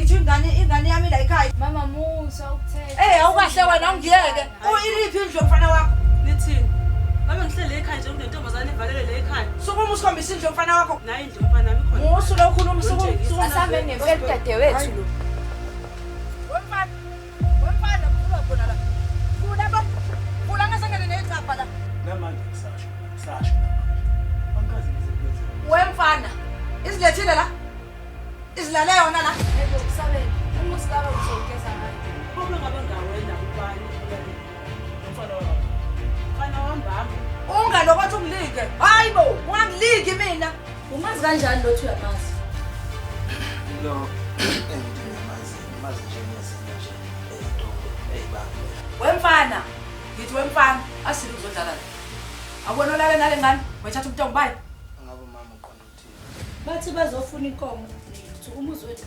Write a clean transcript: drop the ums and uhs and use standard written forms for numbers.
ngithi ingane yami la ekhaya. Mama musa ukuthetha. Awukahle wena ungiyeke. Uyiliphi indlu yomfana wakho? Nithini? Ngabe ngihlele ekhaya nje kunentombazane evalele le ekhaya. Sukuma usikhombisa indlu yomfana wakho. Nayi indlu yomfana wami khona. Musu lo khuluma sukuma. Asambe nefeli dadewethu lo. Wemfana kuba khona la. Funa ba? Funa ngasangene necapha la. Namanje kusasho namanje. Angazi ngizokwenza. Wemfana. Izilethile la. Izilale yona la. Yebo kusabela. Umusi kaba uzogeza ngayo. Uma ngabe ngawena ubani? Umfana wakho. Mfana wami baba. Ungalokothi ungilike. Hayibo, ungangiliki mina. Umazi kanjani lothi uyamazi? Lo engiyamazi nje ngezinto nje ezitolo ezibanga. Wemfana. Ngithi wemfana, asile uzodlala la. Awubona olale nale ngane? Wethatha umntombi bayi. Ngabe mama uqonda ukuthini? Bathi bazofuna inkomo. Umuzi wethu